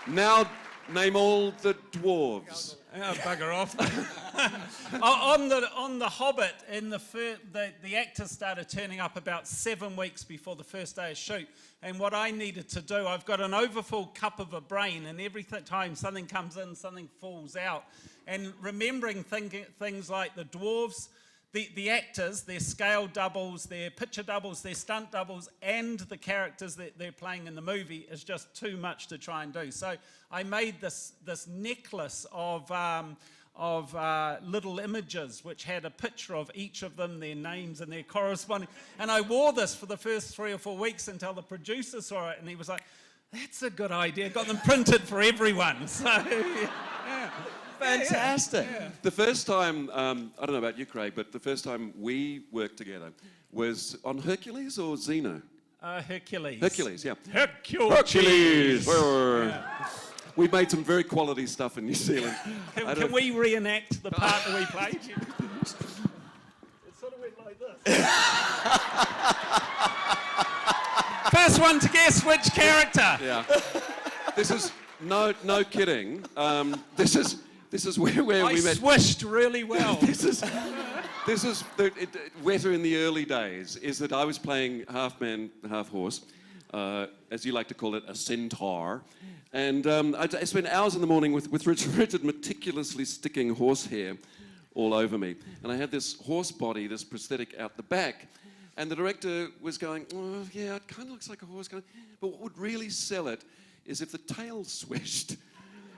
Now name all the dwarves. Oh, bugger off. on the Hobbit, in the actors started turning up about 7 weeks before the first day of shoot. And what I needed to do, I've got an overfull cup of a brain, and every time something comes in, something falls out. And remembering things like the dwarves, the actors, their scale doubles, their picture doubles, their stunt doubles, and the characters that they're playing in the movie is just too much to try and do. So I made this necklace of little images which had a picture of each of them, their names and their corresponding. And I wore this for the first 3 or 4 weeks until the producer saw it, and he was like, "That's a good idea." Got them printed for everyone. So yeah. Fantastic. Yeah. The first time, I don't know about you, Craig, but the first time we worked together was on Hercules or Xena? Hercules. Hercules, yeah. Hercules. Yeah. We've made some very quality stuff in New Zealand. Can we reenact the part that we played? It sort of went like this. First one to guess which character. Yeah. This is, no kidding. This is where we met. I swished really well. This is WETA in the early days, is that I was playing half man, half horse, as you like to call it, a centaur. And I spent hours in the morning with Richard meticulously sticking horsehair all over me. And I had this horse body, this prosthetic out the back. And the director was going, "Oh, yeah, it kind of looks like a horse. But what would really sell it is if the tail swished."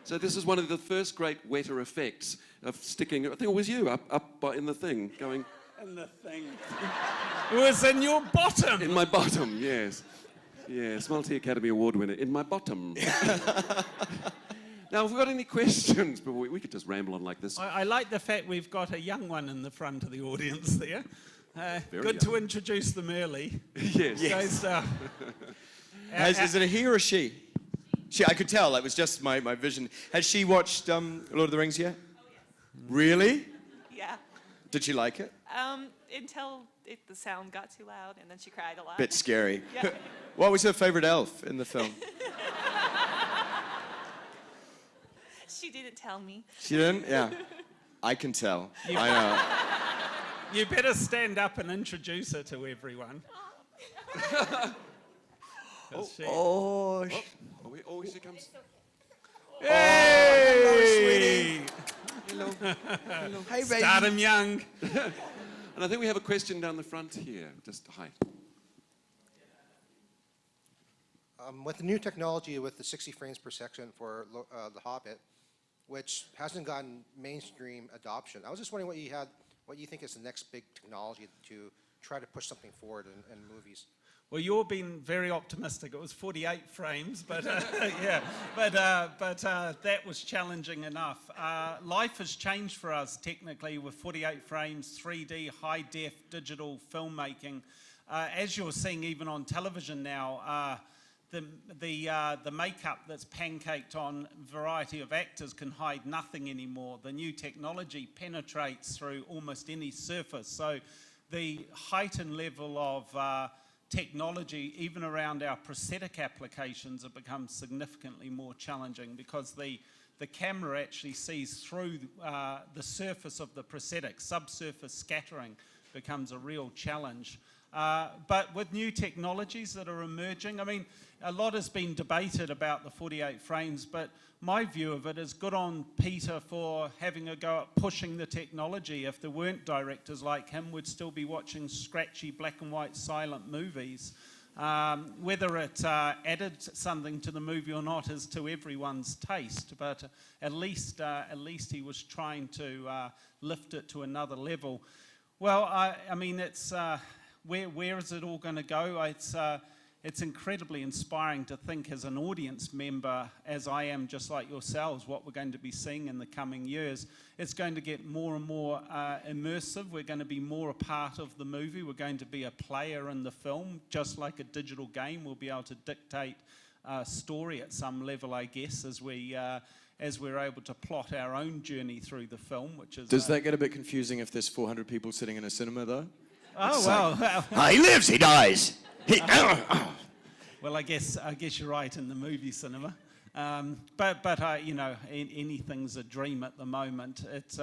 So this is one of the first great WETA effects of sticking, I think it was you, up in the thing, going... In the thing. It was in your bottom. In my bottom, yes. Yes, multi-Academy Award winner, in my bottom. Now, if we've got any questions, but we could just ramble on like this. I like the fact we've got a young one in the front of the audience there. Good young. to introduce them early. Yes. So, Is it a he or a she? I could tell, that was just my vision. Has she watched Lord of the Rings yet? Oh, yes. Really? Yeah. Did she like it? Until the sound got too loud, and then she cried a lot. Bit scary. Yeah. What was her favorite elf in the film? She didn't tell me. She didn't? Yeah. I can tell. I know. you better stand up and introduce her to everyone. Oh, She comes. Hey! Hello. Hello. Hey, baby. Start him young. And I think we have a question down the front here. Just hi. With the new technology, with the 60 frames per second for The Hobbit, which hasn't gotten mainstream adoption, I was just wondering what you think is the next big technology to try to push something forward in movies. Well, you've been very optimistic. It was 48 frames, but yeah, but that was challenging enough. Life has changed for us technically with 48 frames, 3D, high-def digital filmmaking. As you're seeing even on television now, the makeup that's pancaked on a variety of actors can hide nothing anymore. The new technology penetrates through almost any surface. So the heightened level of technology, even around our prosthetic applications, have become significantly more challenging because the camera actually sees through the surface of the prosthetic. Subsurface scattering becomes a real challenge. But with new technologies that are emerging, I mean, a lot has been debated about the 48 frames, but my view of it is good on Peter for having a go at pushing the technology. If there weren't directors like him, we'd still be watching scratchy black and white silent movies. Whether it added something to the movie or not is to everyone's taste, but at least he was trying to lift it to another level. Well, I mean, it's where is it all going to go? It's incredibly inspiring to think as an audience member, as I am just like yourselves, what we're going to be seeing in the coming years. It's going to get more and more immersive. We're going to be more a part of the movie. We're going to be a player in the film, just like a digital game. We'll be able to dictate story at some level, I guess, as we're able to plot our own journey through the film, which is... Does that get a bit confusing if there's 400 people sitting in a cinema, though? Oh, well. He lives, he dies. Well, I guess you're right in the movie cinema. But you know, anything's a dream at the moment. It's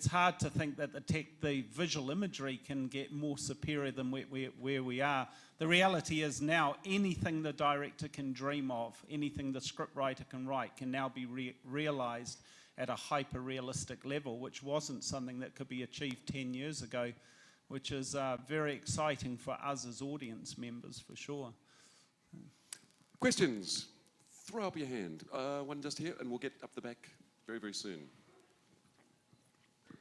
hard to think that the visual imagery can get more superior than where we are. The reality is now anything the director can dream of, anything the scriptwriter can write, can now be realized at a hyper-realistic level, which wasn't something that could be achieved 10 years ago, which is very exciting for us as audience members, for sure. Questions? Throw up your hand. One just here, and we'll get up the back very, very soon.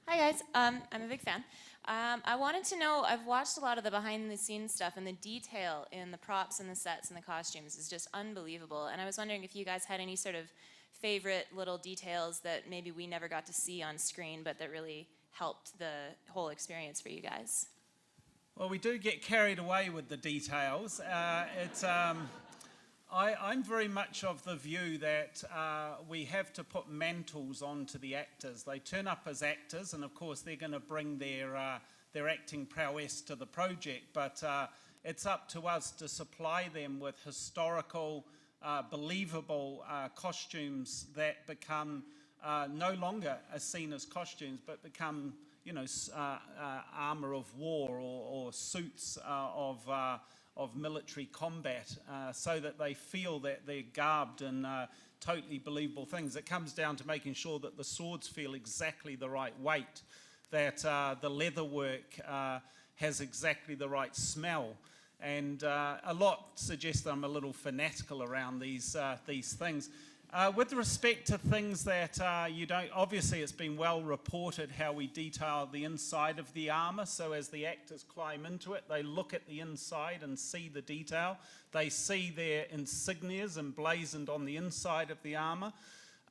Hi guys, I'm a big fan. I wanted to know, I've watched a lot of the behind the scenes stuff, and the detail in the props and the sets and the costumes is just unbelievable. And I was wondering if you guys had any sort of favorite little details that maybe we never got to see on screen, but that really helped the whole experience for you guys. Well, we do get carried away with the details. I'm very much of the view that we have to put mantles onto the actors. They turn up as actors, and of course they're going to bring their acting prowess to the project, but it's up to us to supply them with historical, believable costumes that become no longer as seen as costumes, but become, you know, armor of war or suits of military combat, so that they feel that they're garbed in totally believable things. It comes down to making sure that the swords feel exactly the right weight, that the leather work has exactly the right smell. And a lot suggests that I'm a little fanatical around these things. With respect to things that you don't, obviously it's been well reported how we detail the inside of the armor, so as the actors climb into it, they look at the inside and see the detail. They see their insignias emblazoned on the inside of the armor.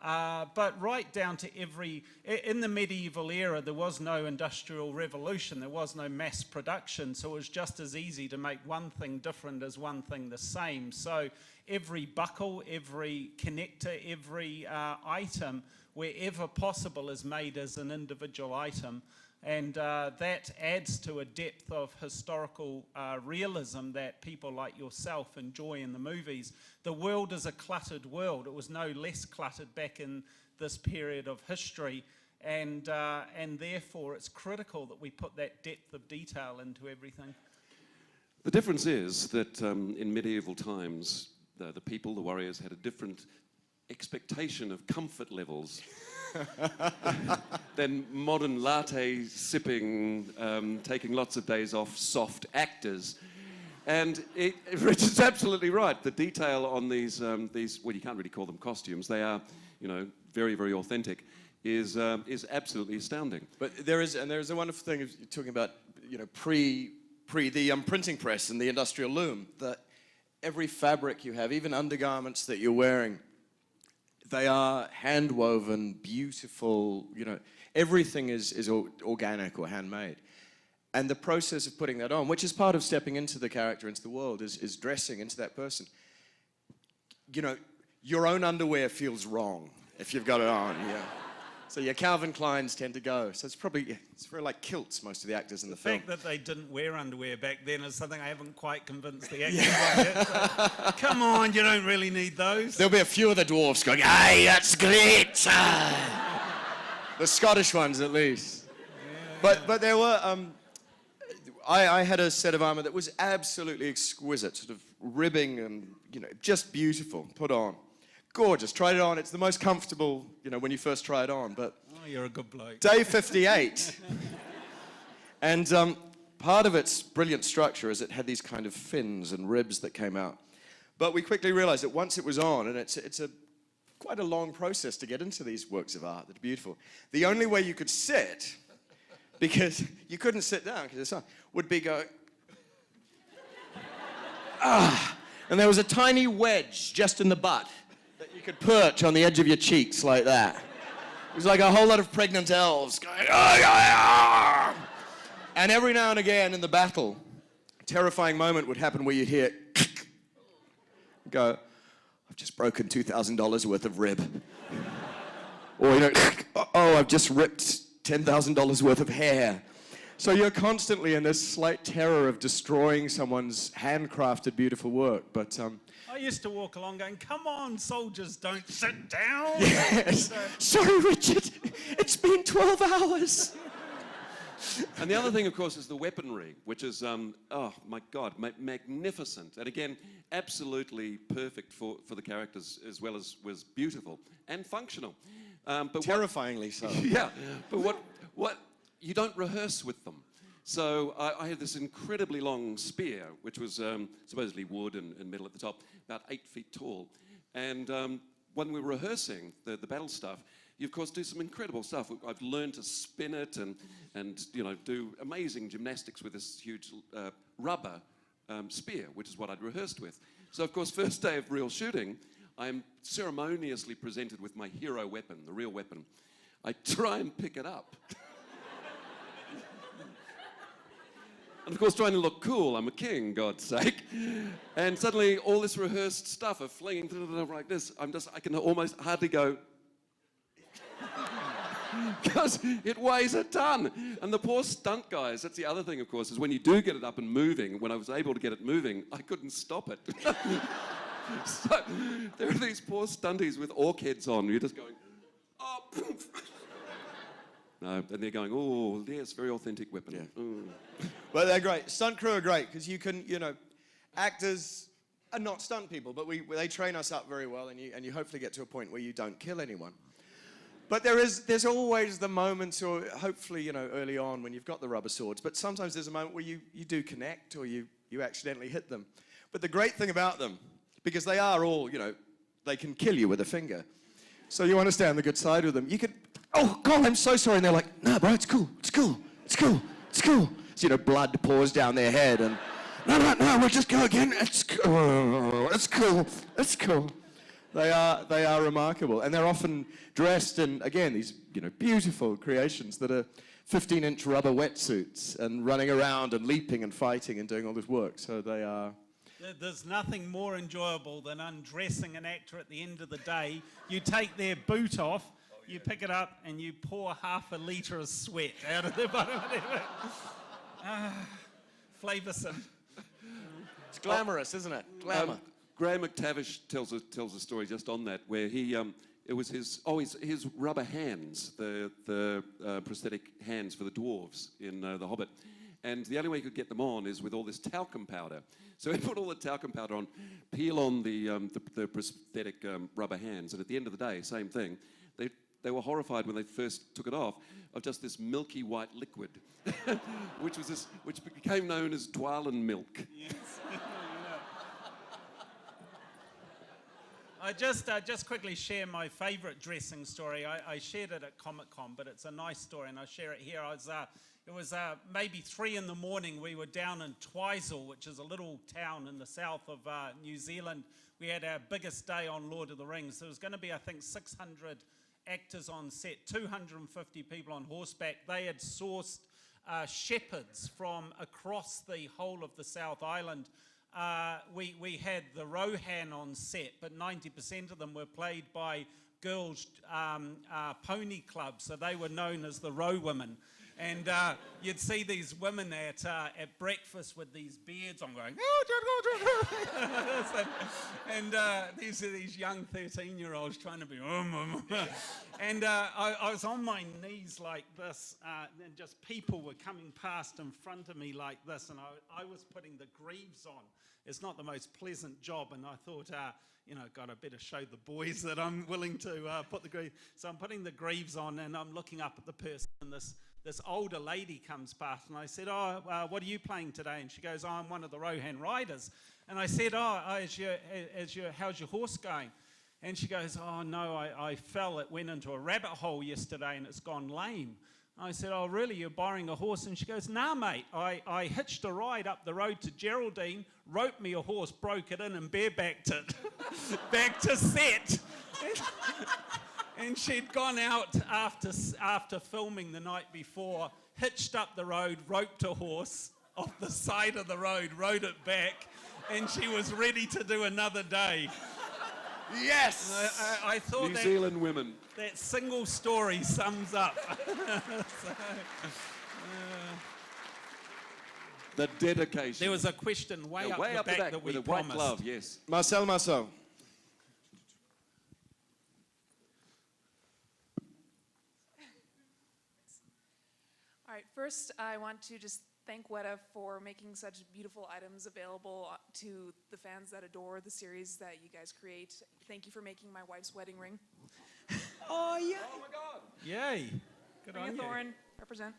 But right down to in the medieval era, there was no industrial revolution, there was no mass production, so it was just as easy to make one thing different as one thing the same. So every buckle, every connector, every item, wherever possible, is made as an individual item. And that adds to a depth of historical realism that people like yourself enjoy in the movies. The world is a cluttered world. It was no less cluttered back in this period of history. And therefore, it's critical that we put that depth of detail into everything. The difference is that in medieval times, the people, the warriors, had a different expectation of comfort levels than modern latte sipping, taking lots of days off soft actors. And Richard's absolutely right. The detail on these, well, you can't really call them costumes. They are, you know, very, very authentic. Is absolutely astounding. But there is a wonderful thing of talking about, you know, pre the printing press and the industrial loom, that every fabric you have, even undergarments that you're wearing, they are hand-woven, beautiful, you know, everything is organic or handmade. And the process of putting that on, which is part of stepping into the character, into the world, is dressing into that person. You know, your own underwear feels wrong if you've got it on, yeah. So your Calvin Kleins tend to go. So it's probably, it's very like kilts, most of the actors in the film. The fact that they didn't wear underwear back then is something I haven't quite convinced the actors of yet. So, come on, you don't really need those. There'll be a few of the dwarfs going, "Aye, that's great!" The Scottish ones, at least. Yeah. But there were, I had a set of armor that was absolutely exquisite, sort of ribbing and, you know, just beautiful, put on. Gorgeous, tried it on, it's the most comfortable, you know, when you first try it on, but... Oh, you're a good bloke. Day 58. And part of its brilliant structure is it had these kind of fins and ribs that came out. But we quickly realized that once it was on, and it's quite a long process to get into these works of art that are beautiful, the only way you could sit, because you couldn't sit down because it's on, would be go... And there was a tiny wedge just in the butt that you could perch on the edge of your cheeks like that. It was like a whole lot of pregnant elves going, and every now and again in the battle, a terrifying moment would happen where you'd hear go, "I've just broken $2,000 worth of rib." Or, you know, "Oh, I've just ripped $10,000 worth of hair." So you're constantly in this slight terror of destroying someone's handcrafted beautiful work, but I used to walk along going, come on, soldiers, don't sit down. yes. Sorry, Richard, it's been 12 hours. And the other thing, of course, is the weaponry, which is, oh my God, magnificent. And again, absolutely perfect for the characters, as well as was beautiful and functional. But Terrifyingly so. yeah, but what you don't rehearse with them. So I had this incredibly long spear, which was supposedly wood and metal at the top, about 8 feet tall. And when we were rehearsing the battle stuff, you of course do some incredible stuff. I've learned to spin it and you know, do amazing gymnastics with this huge rubber spear, which is what I'd rehearsed with. So of course, first day of real shooting, I'm ceremoniously presented with my hero weapon, the real weapon. I try and pick it up. And of course, trying to look cool, I'm a king, God's sake. And suddenly, all this rehearsed stuff of flinging like this, I can almost hardly go, because it weighs a ton. And the poor stunt guys, that's the other thing, of course, is when you do get it up and moving, when I was able to get it moving, I couldn't stop it. So there are these poor stunties with orc heads on. You're just going, oh, no, and they're going, oh, yes, very authentic weapon. Yeah. Ooh. Well, they're great. Stunt crew are great because you can, you know, actors are not stunt people, but they train us up very well, and you hopefully get to a point where you don't kill anyone. But there's always the moments, or hopefully, you know, early on when you've got the rubber swords, but sometimes there's a moment where you do connect or you accidentally hit them. But the great thing about them, because they are all, you know, they can kill you with a finger. So you understand the good side of them. You can, oh, God, I'm so sorry. And they're like, no, bro, it's cool, it's cool, it's cool, it's cool. So, you know, blood pours down their head and, no, we'll just go again. It's cool, it's cool, it's cool. They are remarkable. And they're often dressed in, again, these, you know, beautiful creations that are 15-inch rubber wetsuits and running around and leaping and fighting and doing all this work. So they are... There's nothing more enjoyable than undressing an actor at the end of the day. You take their boot off, you pick it up, and you pour half a litre of sweat out of their bottom. Flavorson. It's glamorous, isn't it? Glamour. Graham McTavish tells a story just on that, where it was his rubber hands, the prosthetic hands for the dwarves in The Hobbit. And the only way he could get them on is with all this talcum powder. So he put all the talcum powder on, peel on the prosthetic rubber hands, and at the end of the day, same thing. They were horrified when they first took it off of just this milky white liquid, which became known as Dwalin milk. Yes. I just quickly share my favourite dressing story. I shared it at Comic-Con, but it's a nice story, and I share it here. It was maybe 3 in the morning. We were down in Twizel, which is a little town in the south of New Zealand. We had our biggest day on Lord of the Rings. There was going to be, I think, 600 actors on set, 250 people on horseback. They had sourced shepherds from across the whole of the South Island. We had the Rohan on set, but 90% of them were played by girls' pony clubs, so they were known as the Row Women. And you'd see these women at breakfast with these beards on going, and these young 13-year-olds trying to be, and I was on my knees like this, and just people were coming past in front of me like this, and I was putting the greaves on. It's not the most pleasant job, and I thought, God, I better show the boys that I'm willing to put the greaves. So I'm putting the greaves on, and I'm looking up at the person, and this older lady comes past, and I said, what are you playing today? And she goes, I'm one of the Rohan riders. And I said, how's your horse going? And she goes, oh no, I fell. It went into a rabbit hole yesterday, and it's gone lame. I said, oh really, you're borrowing a horse? And she goes, nah mate, I hitched a ride up the road to Geraldine, roped me a horse, broke it in and barebacked it back to set. And she'd gone out after filming the night before, hitched up the road, roped a horse off the side of the road, rode it back, and she was ready to do another day. Yes! I thought New Zealand women. that single story sums up. The dedication. There was a question way, Yeah, up, way the up back the back that we with a white promised. glove, yes. Marcel Marceau. All right, first I want to just thank WETA for making such beautiful items available to the fans that adore the series that you guys create. Thank you for making my wife's wedding ring. Oh, yeah. Oh my God. Yay. Good Bring on a you. thorn, represent.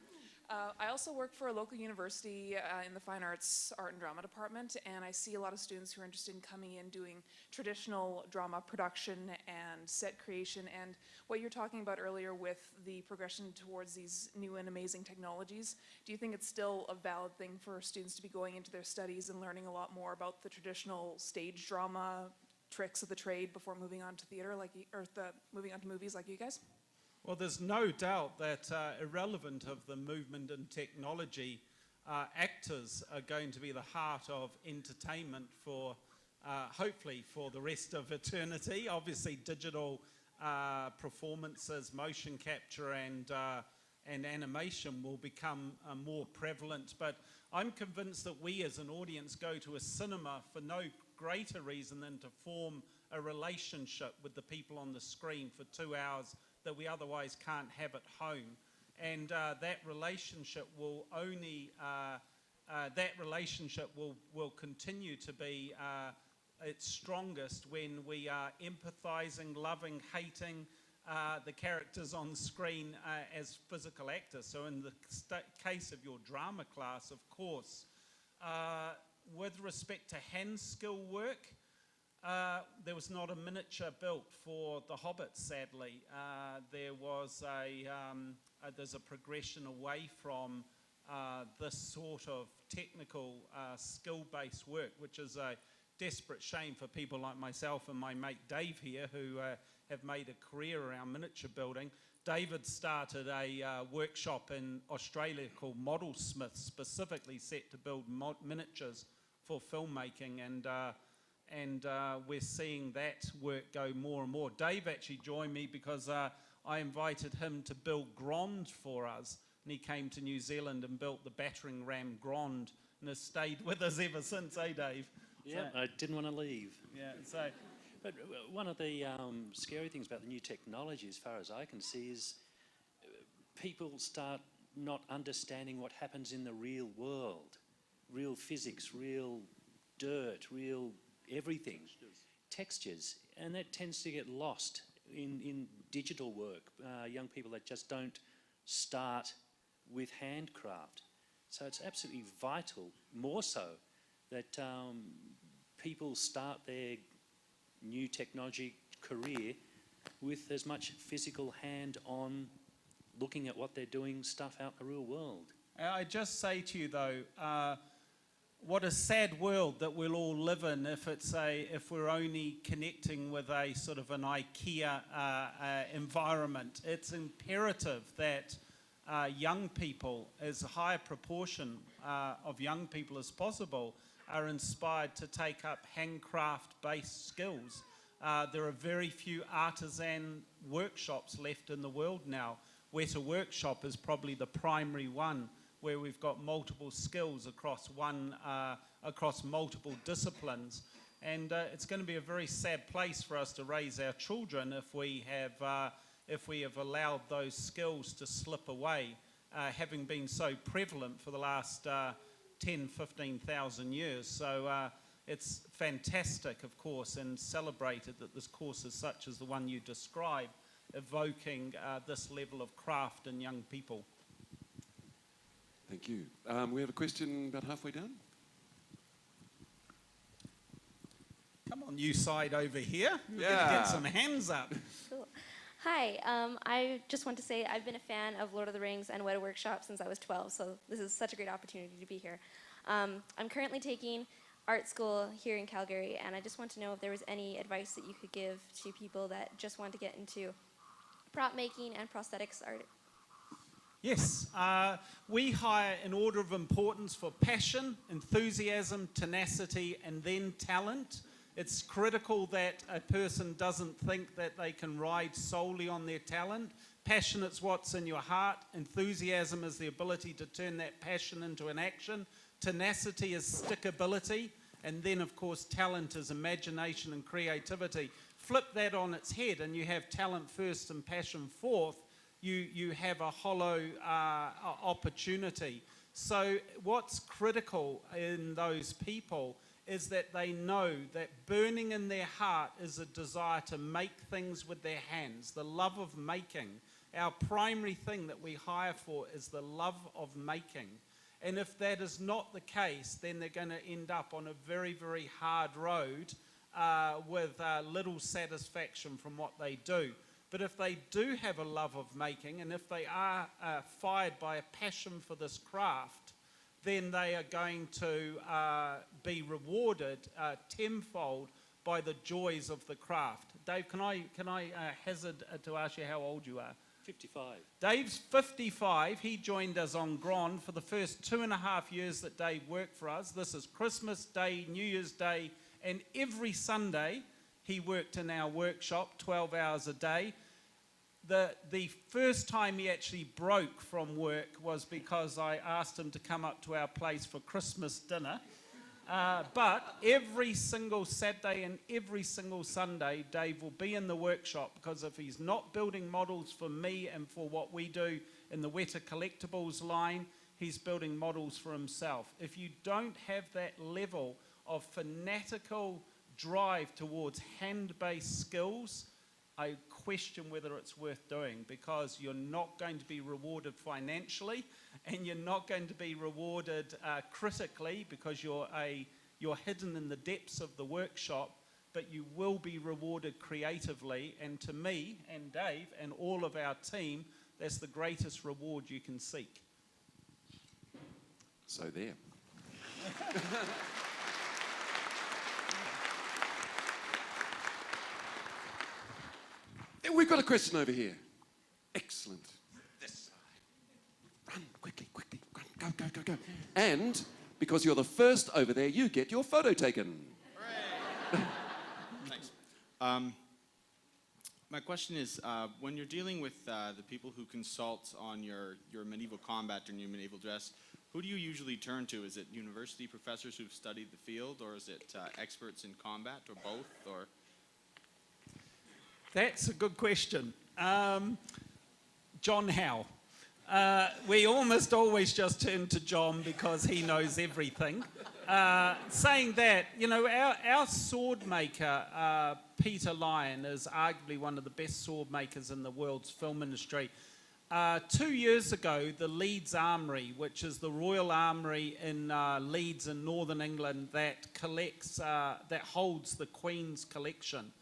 I also work for a local university in the Fine Arts Art and Drama department, and I see a lot of students who are interested in coming in doing traditional drama production and set creation, and what you're talking about earlier with the progression towards these new and amazing technologies. Do you think it's still a valid thing for students to be going into their studies and learning a lot more about the traditional stage drama tricks of the trade before moving on to theater, moving on to movies like you guys? Well, there's no doubt that irrelevant of the movement in technology, actors are going to be the heart of entertainment for, hopefully, for the rest of eternity. Obviously, digital performances, motion capture, and animation will become more prevalent. But I'm convinced that we as an audience go to a cinema for no greater reason than to form a relationship with the people on the screen for 2 hours that we otherwise can't have at home, and that relationship will only will continue to be its strongest when we are empathizing, loving, hating the characters on the screen as physical actors. So in the case of your drama class, of course, with respect to hand skill work, there was not a miniature built for The Hobbit, sadly. There's a progression away from this sort of technical skill-based work, which is a desperate shame for people like myself and my mate Dave here, who have made a career around miniature building. David started a workshop in Australia called Model Smith, specifically set to build miniatures for filmmaking, and we're seeing that work go more and more. Dave actually joined me because I invited him to build Grond for us, and he came to New Zealand and built the battering ram Grond, and has stayed with us ever since, eh, Dave? Yeah, I didn't want to leave. Yeah, so... But one of the scary things about the new technology, as far as I can see, is people start not understanding what happens in the real world. Real physics, real dirt, real everything. Textures. And that tends to get lost in digital work. Young people that just don't start with handcraft. So it's absolutely vital, more so, that people start their new technology career with as much physical hand-on looking at what they're doing stuff out in the real world. I just say to you though, what a sad world that we'll all live in if we're only connecting with a sort of an IKEA environment. It's imperative that young people, as a higher proportion of young people as possible, are inspired to take up handcraft-based skills. There are very few artisan workshops left in the world now. WETA Workshop is probably the primary one where we've got multiple skills across multiple disciplines. And it's going to be a very sad place for us to raise our children if we have allowed those skills to slip away, having been so prevalent for the last 10, 15,000 years. So it's fantastic, of course, and celebrated that this course is such as the one you described, evoking this level of craft in young people. Thank you. We have a question about halfway down. Come on, you side over here. We're Yeah. going to get some hands up. Cool. Hi, I just want to say I've been a fan of Lord of the Rings and WETA Workshop since I was 12, so this is such a great opportunity to be here. I'm currently taking art school here in Calgary, and I just want to know if there was any advice that you could give to people that just want to get into prop making and prosthetics art. Yes, we hire in order of importance for passion, enthusiasm, tenacity, and then talent. It's critical that a person doesn't think that they can ride solely on their talent. Passion is what's in your heart. Enthusiasm is the ability to turn that passion into an action. tenacity is stickability, and then of course talent is imagination and creativity. Flip that on its head and you have talent first and passion fourth, you have a hollow opportunity. So what's critical in those people is that they know that burning in their heart is a desire to make things with their hands, the love of making. Our primary thing that we hire for is the love of making. And if that is not the case, then they're going to end up on a very, very hard road with little satisfaction from what they do. But if they do have a love of making, and if they are fired by a passion for this craft, then they are going to be rewarded tenfold by the joys of the craft. Dave, can I hazard to ask you how old you are? 55. Dave's 55. He joined us on Grand for the first 2.5 years that Dave worked for us. This is Christmas Day, New Year's Day, and every Sunday he worked in our workshop 12 hours a day. The first time he actually broke from work was because I asked him to come up to our place for Christmas dinner. But every single Saturday and every single Sunday, Dave will be in the workshop, because if he's not building models for me and for what we do in the WETA collectibles line, he's building models for himself. If you don't have that level of fanatical drive towards hand-based skills, I question whether it's worth doing, because you're not going to be rewarded financially, and you're not going to be rewarded critically, because you're hidden in the depths of the workshop, but you will be rewarded creatively. And to me and Dave and all of our team, that's the greatest reward you can seek. So there. We've got a question over here. Excellent. This side. Run, quickly, quickly. Run, go. And because you're the first over there, you get your photo taken. Hooray! Thanks. My question is, when you're dealing with the people who consult on your medieval combat or your medieval dress, who do you usually turn to? Is it university professors who've studied the field, or is it experts in combat, or both, or...? That's a good question. John Howe. We almost always just turn to John because he knows everything. Saying that, you know, our sword maker, Peter Lyon, is arguably one of the best sword makers in the world's film industry. 2 years ago, the Leeds Armoury, which is the Royal Armoury in Leeds in Northern England that collects, that holds the Queen's collection,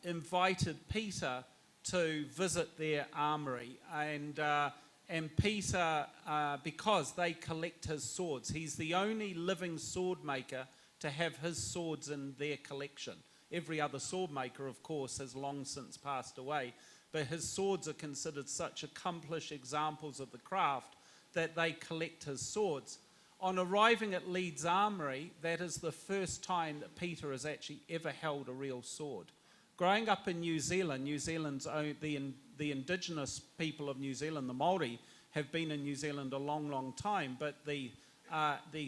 invited Peter to visit their armoury, and Peter, because they collect his swords, he's the only living sword maker to have his swords in their collection. Every other sword maker, of course, has long since passed away, but his swords are considered such accomplished examples of the craft that they collect his swords. On arriving at Leeds Armoury, that is the first time that Peter has actually ever held a real sword. Growing up in New Zealand, the indigenous people of New Zealand, the Māori, have been in New Zealand a long, long time, but the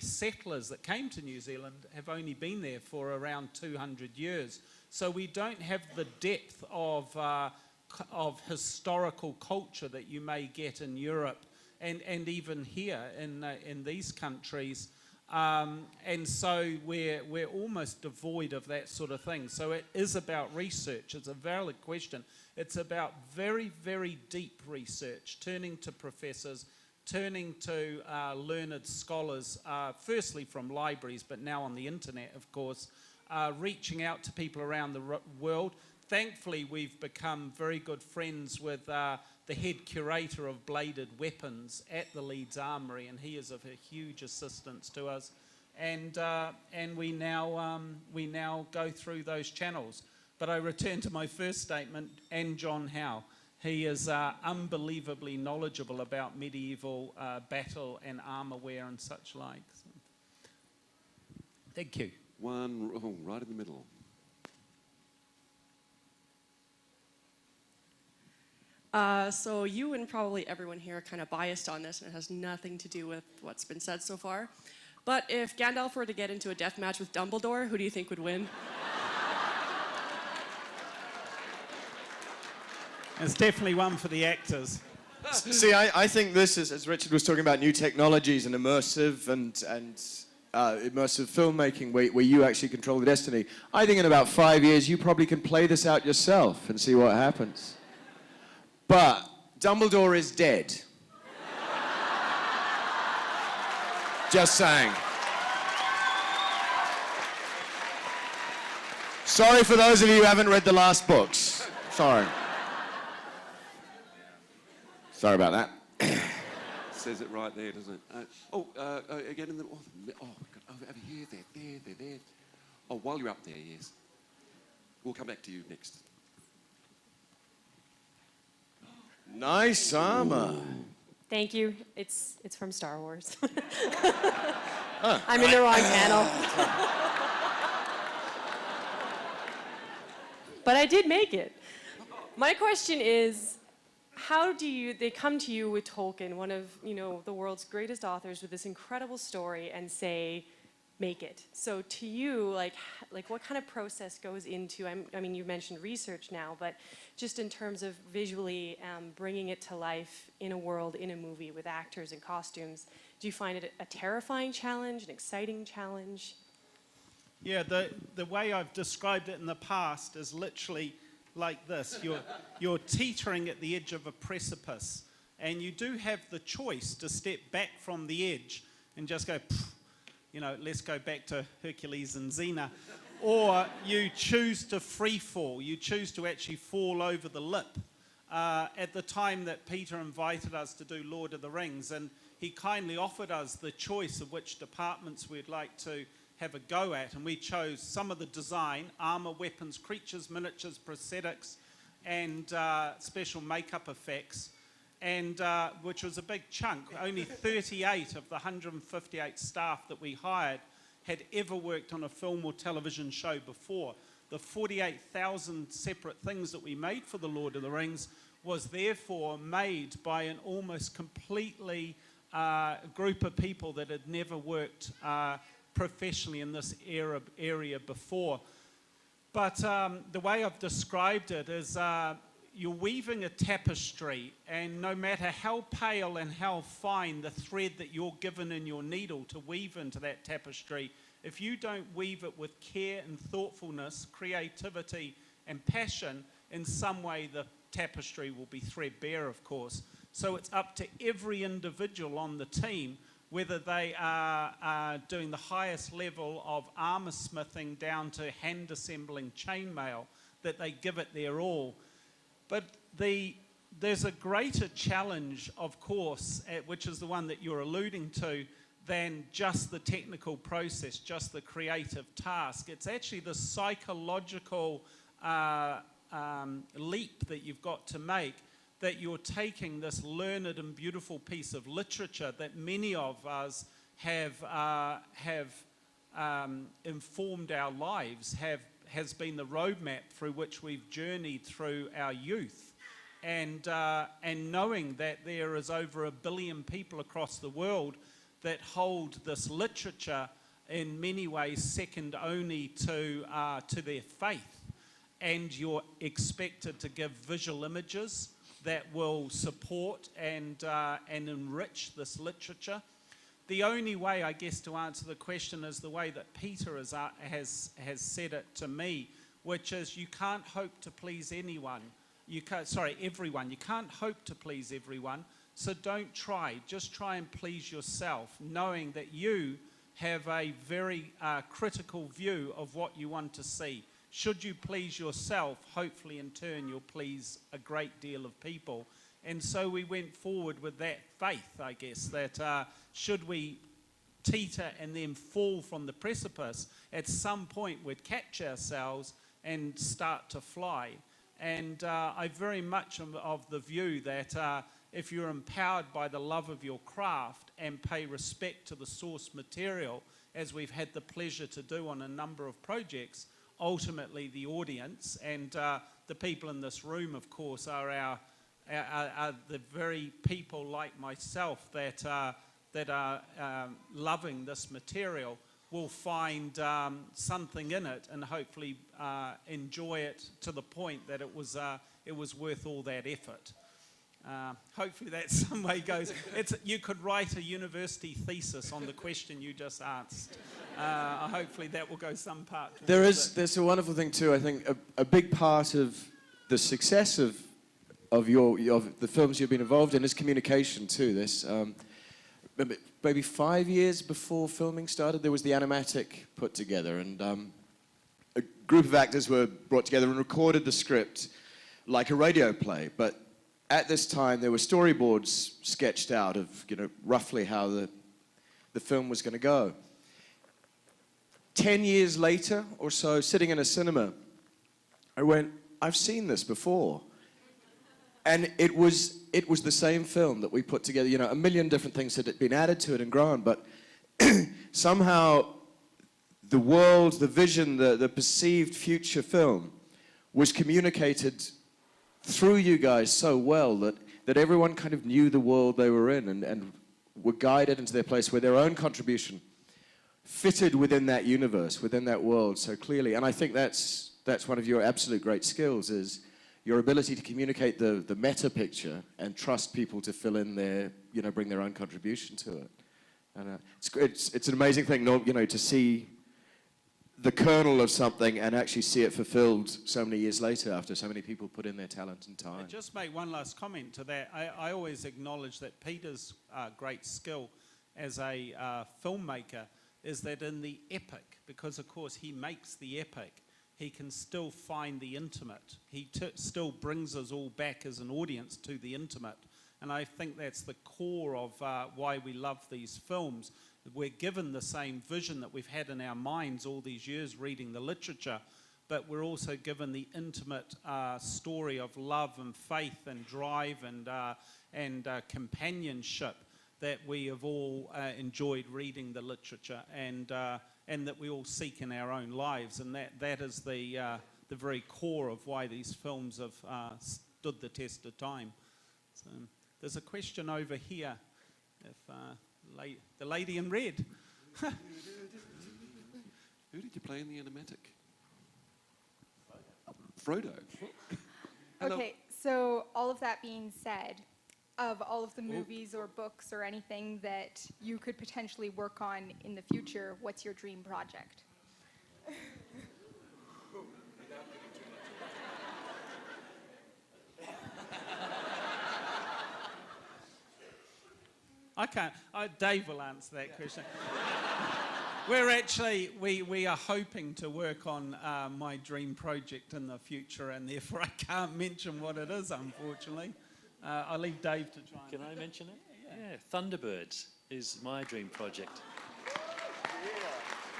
settlers that came to New Zealand have only been there for around 200 years. So we don't have the depth of historical culture that you may get in Europe and even here in these countries. And so we're almost devoid of that sort of thing. So it is about research. It's a valid question. It's about very, very deep research, turning to professors, turning to learned scholars, firstly from libraries, but now on the internet, of course, reaching out to people around the world. Thankfully, we've become very good friends with the head curator of bladed weapons at the Leeds Armoury, and he is of a huge assistance to us. And we now go through those channels. But I return to my first statement, and John Howe. He is unbelievably knowledgeable about medieval battle and armour wear and such like. So, thank you. One, oh, right in the middle. So you and probably everyone here are kind of biased on this, and it has nothing to do with what's been said so far. But if Gandalf were to get into a death match with Dumbledore, who do you think would win? It's definitely one for the actors. See, I think this is, as Richard was talking about, new technologies and immersive and immersive filmmaking where you actually control the destiny. I think in about 5 years, you probably can play this out yourself and see what happens. But Dumbledore is dead. Just saying. Sorry for those of you who haven't read the last books. Sorry. Sorry about that. Says it right there, doesn't it? Again in the... over here, there. Oh, while you're up there, yes. We'll come back to you next. Nice armor. Thank you. It's from Star Wars. I'm in the wrong panel. But I did make it. My question is, how do they come to you with Tolkien, one of the world's greatest authors, with this incredible story, and say, make it? So to you, like what kind of process goes into? I mean, you mentioned research now, but just in terms of visually bringing it to life in a world, in a movie with actors and costumes, do you find it a terrifying challenge, an exciting challenge? Yeah, the way I've described it in the past is literally like this. You're teetering at the edge of a precipice, and you do have the choice to step back from the edge and just go, let's go back to Hercules and Xena. Or you choose to free fall. You choose to actually fall over the lip. At the time that Peter invited us to do Lord of the Rings, and he kindly offered us the choice of which departments we'd like to have a go at, and we chose some of the design, armor, weapons, creatures, miniatures, prosthetics, and special makeup effects, and which was a big chunk. Only 38 of the 158 staff that we hired had ever worked on a film or television show before. The 48,000 separate things that we made for the Lord of the Rings was therefore made by an almost completely group of people that had never worked professionally in this area before. But the way I've described it is you're weaving a tapestry, and no matter how pale and how fine the thread that you're given in your needle to weave into that tapestry, if you don't weave it with care and thoughtfulness, creativity and passion, in some way the tapestry will be threadbare, of course. So it's up to every individual on the team, whether they are doing the highest level of armor smithing down to hand assembling chainmail, that they give it their all. But there's a greater challenge, of course, which is the one that you're alluding to, than just the technical process, just the creative task. It's actually the psychological leap that you've got to make, that you're taking this learned and beautiful piece of literature that many of us have informed our lives, has been the roadmap through which we've journeyed through our youth. And knowing that there is over 1 billion people across the world that hold this literature in many ways second only to their faith, and you're expected to give visual images that will support and enrich this literature. The only way, I guess, to answer the question is the way that Peter has said it to me, which is you can't hope to please anyone. Everyone. You can't hope to please everyone, so don't try. Just try and please yourself, knowing that you have a very critical view of what you want to see. Should you please yourself, hopefully in turn you'll please a great deal of people. And so we went forward with that faith, I guess, that should we teeter and then fall from the precipice, at some point we'd catch ourselves and start to fly. And I very much am of the view that if you're empowered by the love of your craft and pay respect to the source material, as we've had the pleasure to do on a number of projects, ultimately the audience and the people in this room, of course, are our are the very people like myself that are loving this material will find something in it and hopefully enjoy it to the point that it was worth all that effort. Hopefully that some way goes. You could write a university thesis on the question you just asked. Hopefully that will go some part. There's a wonderful thing too. I think a big part of the success of the films you've been involved in is communication too. This maybe 5 years before filming started, there was the animatic put together, and a group of actors were brought together and recorded the script like a radio play. But at this time, there were storyboards sketched out of roughly how the film was going to go. 10 years later or so, sitting in a cinema, I went, I've seen this before. And it was the same film that we put together. A million different things had been added to it and grown, but somehow the world, the vision, the perceived future film was communicated through you guys so well that everyone kind of knew the world they were in and were guided into their place where their own contribution fitted within that universe, within that world so clearly. And I think that's one of your absolute great skills, is your ability to communicate the meta picture and trust people to fill in their, bring their own contribution to it. And it's an amazing thing, to see the kernel of something and actually see it fulfilled so many years later after so many people put in their talent and time. I'll just make one last comment to that. I always acknowledge that Peter's great skill as a filmmaker is that in the epic, because of course he makes the epic, he can still find the intimate. He still brings us all back as an audience to the intimate. And I think that's the core of why we love these films. We're given the same vision that we've had in our minds all these years reading the literature, but we're also given the intimate story of love and faith and drive and companionship that we have all enjoyed reading the literature and that we all seek in our own lives. And that is the very core of why these films have stood the test of time. So there's a question over here. If the lady in red. Who did you play in the animatic? Frodo. Hello. Okay, so all of that being said, of all of the movies or books or anything that you could potentially work on in the future, what's your dream project? I can't. Dave will answer that question. We're actually, we are hoping to work on my dream project in the future, and therefore I can't mention what it is, unfortunately. I'll leave Dave to try. Can I mention it? Yeah, Thunderbirds is my dream project.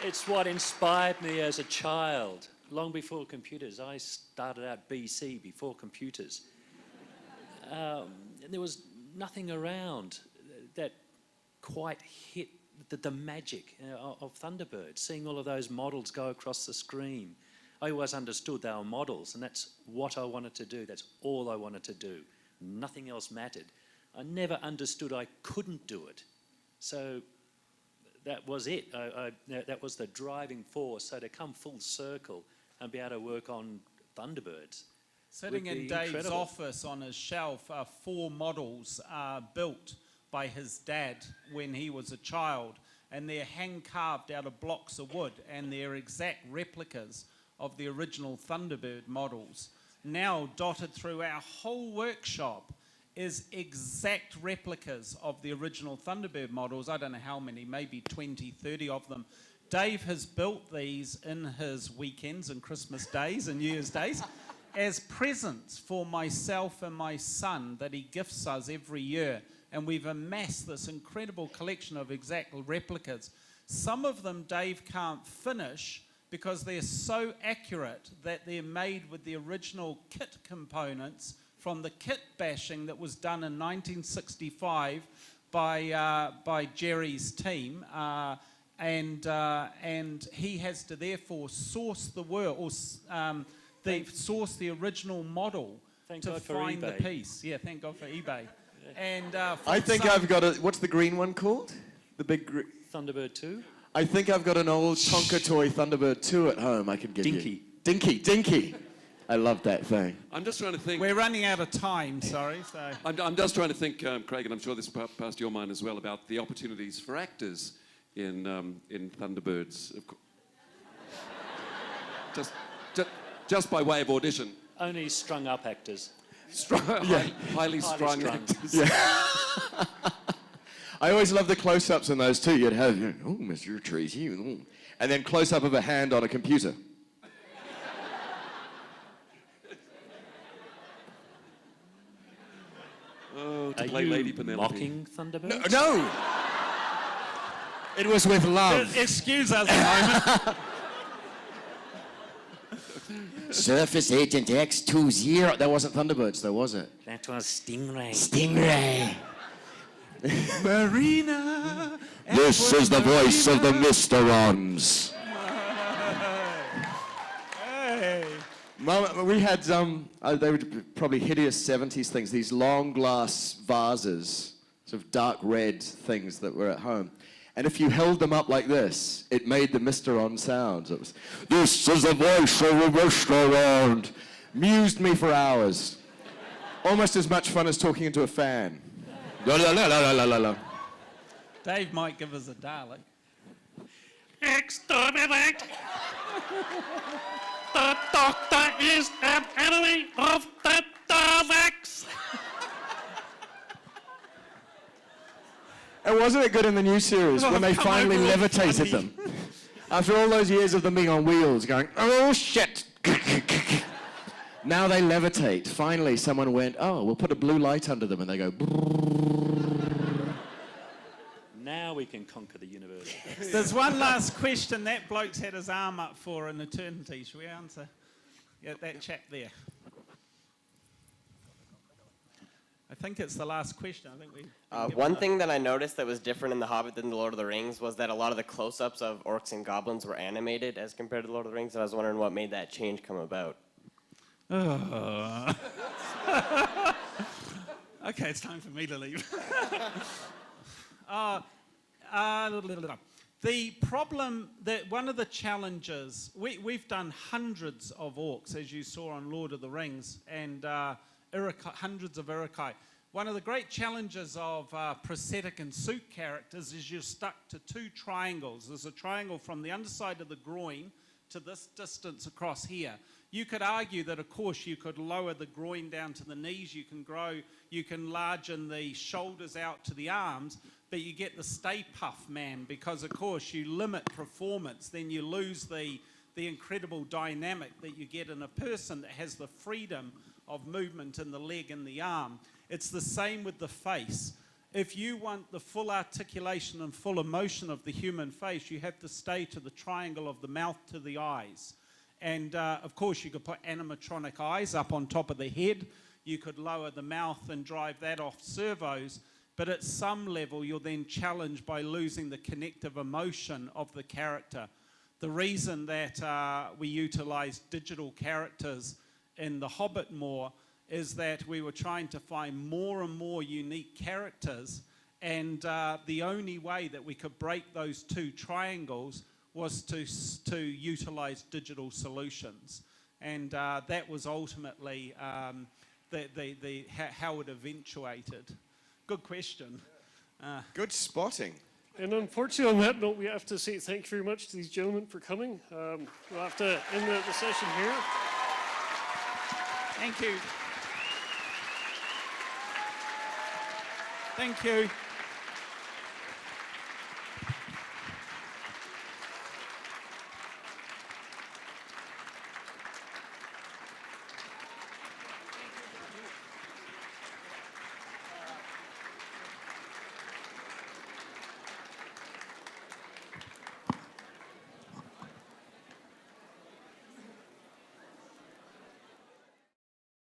It's what inspired me as a child, long before computers. I started out BC, before computers. There was nothing around that quite hit the magic of Thunderbird, seeing all of those models go across the screen. I always understood they were models, and that's what I wanted to do. That's all I wanted to do. Nothing else mattered. I never understood I couldn't do it. So that was it. That was the driving force. So to come full circle and be able to work on Thunderbirds. Sitting in Dave's office on his shelf are 4 models built by his dad when he was a child, and they're hand-carved out of blocks of wood, and they're exact replicas of the original Thunderbird models. Now dotted through our whole workshop is exact replicas of the original Thunderbird models. I don't know how many, maybe 20, 30 of them. Dave has built these in his weekends and Christmas days and New Year's days as presents for myself and my son that he gifts us every year. And we've amassed this incredible collection of exact replicas. Some of them Dave can't finish because they're so accurate that they're made with the original kit components from the kit bashing that was done in 1965 by Jerry's team. And he has to therefore source the world, or source the original model Thank to God for find the eBay. piece. Yeah, thank God for eBay. And I think I've got a, what's the green one called? The big Thunderbird 2? I think I've got an old Tonka toy Thunderbird 2 at home I could give you. Dinky. I love that thing. I'm just trying to think. We're running out of time, sorry. So I'm just trying to think, Craig, and I'm sure this passed your mind as well, about the opportunities for actors in Thunderbirds. Of just by way of audition. Only strung up actors. Highly strung actors. Yeah. I always love the close-ups in those too. You'd have, oh, Mr. Tracy, and then close-up of a hand on a computer. Oh, to Are play you Lady Penelope. mocking Thunderbird? No! It was with love. excuse us a moment. Surface Agent X20. That wasn't Thunderbirds though, was it? That was Stingray. Stingray. Marina. This is the voice of the Mysterons. Hey. Mum, we had, they were probably hideous 70s things, these long glass vases, sort of dark red things that were at home. And if you held them up like this, it made the Mysteron sounds. It was, this is the voice of the Mysteron. Mused me for hours. Almost as much fun as talking into a fan. La, la, la, la, la, la, la. Dave might give us a Dalek. Exterminate! The Doctor is an enemy of the Daleks! And wasn't it good in the new series when they finally levitated them? After all those years of them being on wheels going, oh shit! Now they levitate. Finally someone went, oh, we'll put a blue light under them, and they go Now we can conquer the universe. There's one last question that bloke's had his arm up for in eternity. Shall we answer? Yeah, that chap there. I think it's the last question. I think we. One thing that I noticed that was different in The Hobbit than The Lord of the Rings was that a lot of the close-ups of orcs and goblins were animated as compared to The Lord of the Rings, and I was wondering what made that change come about. Okay, it's time for me to leave. The problem, that one of the challenges, we've done hundreds of orcs, as you saw on Lord of the Rings, and hundreds of Uruk-hai. One of the great challenges of prosthetic and suit characters is you're stuck to two triangles. There's a triangle from the underside of the groin to this distance across here. You could argue that, of course, you could lower the groin down to the knees, you can largen the shoulders out to the arms, but you get the Stay Puff Man because, of course, you limit performance, then you lose the incredible dynamic that you get in a person that has the freedom of movement in the leg and the arm. It's the same with the face. If you want the full articulation and full emotion of the human face, you have to stay to the triangle of the mouth to the eyes. And of course, you could put animatronic eyes up on top of the head. You could lower the mouth and drive that off servos. But at some level, you're then challenged by losing the connective emotion of the character. The reason that we utilize digital characters in The Hobbit more is that we were trying to find more and more unique characters, and the only way that we could break those two triangles was to utilize digital solutions. And that was ultimately how it eventuated. Good question. Good spotting. And unfortunately, on that note, we have to say thank you very much to these gentlemen for coming. We'll have to end the session here. Thank you. Thank you.